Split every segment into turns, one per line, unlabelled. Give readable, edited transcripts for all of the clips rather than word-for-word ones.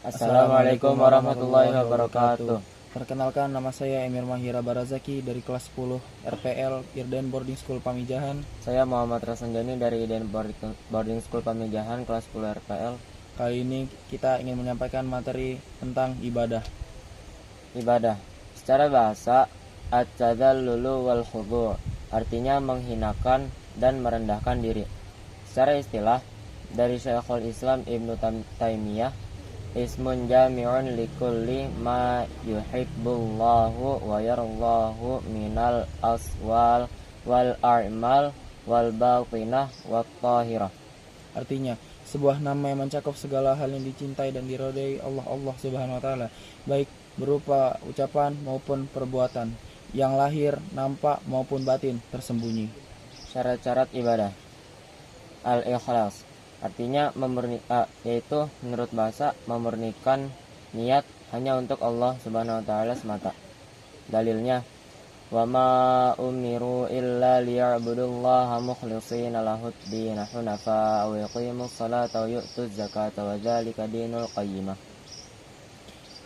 Assalamualaikum warahmatullahi wabarakatuh.
Perkenalkan, nama saya Emir Mahira Barazaki dari kelas 10 RPL Irden Boarding School Pamijahan.
Saya Muhammad Rasanjani dari Iden Boarding School Pamijahan kelas 10 RPL.
Kali ini kita ingin menyampaikan materi tentang ibadah.
Ibadah secara bahasa at-tadallulu wal khudu', artinya menghinakan dan merendahkan diri. Secara istilah dari Syekhul Islam Ibnu Taimiyah, ismun jami'un likulli ma yuhibbullahu wa yarallahu minal aswal wal a'mal wal batinah wat tahirah.
Artinya, sebuah nama yang mencakup segala hal yang dicintai dan diridhai Allah Subhanahu wa taala, baik berupa ucapan maupun perbuatan, yang lahir, nampak maupun batin, tersembunyi.
Syarat-syarat ibadah. Al-ikhlas, artinya yaitu menurut bahasa memurnikan niat hanya untuk Allah Subhanahu wa taala semata. Dalilnya, wa ma umiru illa liya'budullaha mukhlishina lahud-din hunafa wa yuqimus salata wa yu'tuz zakata wa dzalika dinul qayyimah.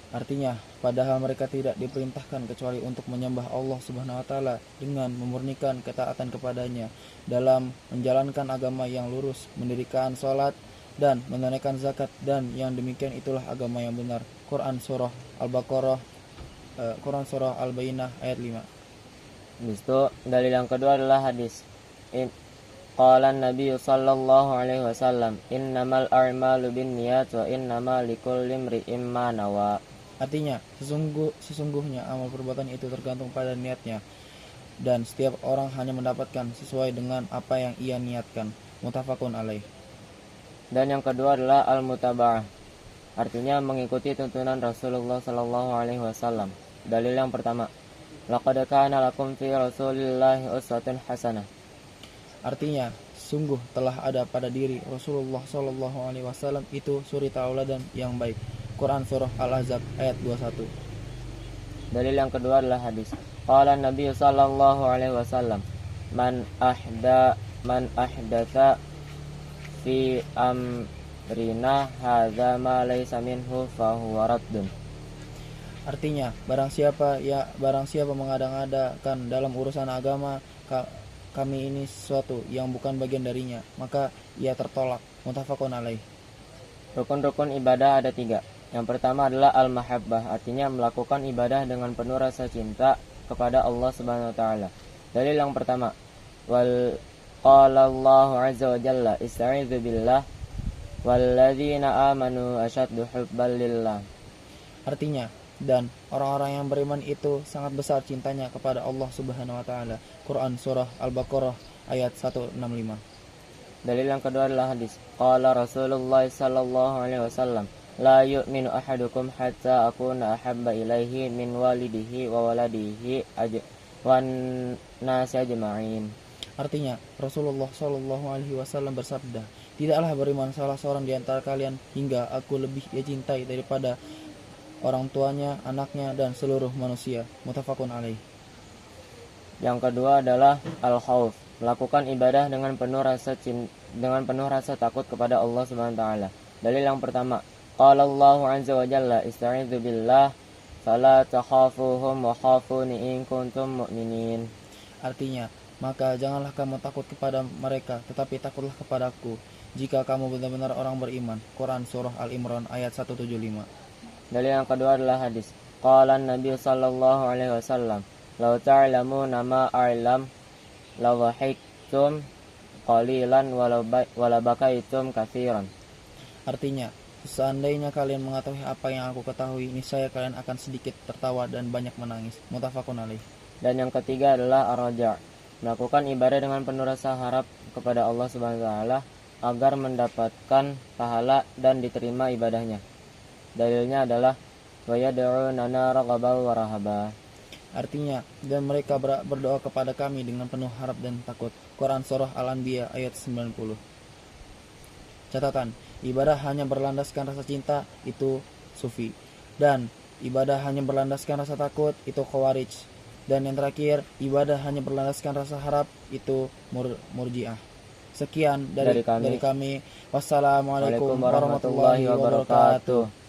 Artinya, padahal mereka tidak diperintahkan kecuali untuk menyembah Allah Subhanahu wa taala dengan memurnikan ketaatan kepadanya dalam menjalankan agama yang lurus, mendirikan salat dan menunaikan zakat, dan yang demikian itulah agama yang benar. Quran surah Al-Baqarah, Quran surah Al-Bayyinah ayat 5.
Habis itu dalil yang kedua adalah hadis. Qala Nabi sallallahu alaihi wasallam, innamal a'malu binniyat wa innamal likulli imri'in ma nawa.
Artinya, sesungguhnya amal perbuatan itu tergantung pada niatnya, dan setiap orang hanya mendapatkan sesuai dengan apa yang ia niatkan. Muttafaqun alaih.
Dan yang kedua adalah al-mutaba'ah, artinya mengikuti tuntunan Rasulullah sallallahu alaihi wasallam. Dalil yang pertama, laqad kana lakum fi Rasulillahi uswatun hasanah.
Artinya, sungguh telah ada pada diri Rasulullah sallallahu alaihi wasallam itu suri tauladan yang baik. Quran surah Al-Ahzab ayat 21.
Dalil yang kedua adalah hadis. Qala Nabi sallallahu alaihi wasallam, man ahdatsa fi amrina hadza ma laysa minhu fa huwa raddun.
Artinya, barang siapa mengada-ngadakan dalam urusan agama kami ini sesuatu yang bukan bagian darinya, maka ia tertolak. Muttafaqun alaih.
Rukun-rukun ibadah ada 3. Yang pertama adalah al-mahabbah, artinya melakukan ibadah dengan penuh rasa cinta kepada Allah Subhanahu wa taala. Dalil yang pertama, wal qala Allahu azza wa jalla, ista'idzu billah walladzina amanu asyaddu hubban lillah.
Artinya, dan orang-orang yang beriman itu sangat besar cintanya kepada Allah Subhanahu wa taala. Quran surah Al-Baqarah ayat 165.
Dalil yang kedua adalah hadis. Qala Rasulullah sallallahu alaihi wasallam, la yu'minu ahadukum hatta akuna ahabba ilaihi min walidihi wa waladihi wan nasi ajma'in.
Artinya, Rasulullah sallallahu alaihi wasallam bersabda, tidaklah beriman salah seorang di antara kalian hingga aku lebih ia cintai daripada orang tuanya, anaknya, dan seluruh manusia. Muttafaqun alaih.
Yang kedua adalah al-khauf, melakukan ibadah dengan penuh rasa takut kepada Allah Subhanahu wa taala. Dalil yang pertama, qala Allahu azza wa jalla, ista'idzu billah fala takhafuhum wa khafuni in kuntum mu'minin.
Artinya, maka janganlah kamu takut kepada mereka, tetapi takutlah kepadaku jika kamu benar-benar orang beriman. Quran surah Al-Imran ayat 175.
Dalil yang kedua adalah hadis. Qala Nabi sallallahu alaihi wasallam, law ta'lamuna ma a'lam la dhahiktum qalilan wa la bakaitum katsiran.
Artinya, seandainya kalian mengetahui apa yang aku ketahui, niscaya kalian akan sedikit tertawa dan banyak menangis. Muttafaqun alaih.
Dan yang ketiga adalah ar-raja', melakukan ibadah dengan penuh rasa harap kepada Allah Subhanahu wa taala agar mendapatkan pahala dan diterima ibadahnya. Dalilnya adalah wa yad'unana raghaban wa rahaba.
Artinya, dan mereka berdoa kepada kami dengan penuh harap dan takut. Quran surah Al-Anbiya ayat 90. Catatan, ibadah hanya berlandaskan rasa cinta itu sufi, dan ibadah hanya berlandaskan rasa takut itu khawarij, dan yang terakhir, ibadah hanya berlandaskan rasa harap itu murji'ah. Sekian dari kami. Wassalamualaikum warahmatullahi wabarakatuh.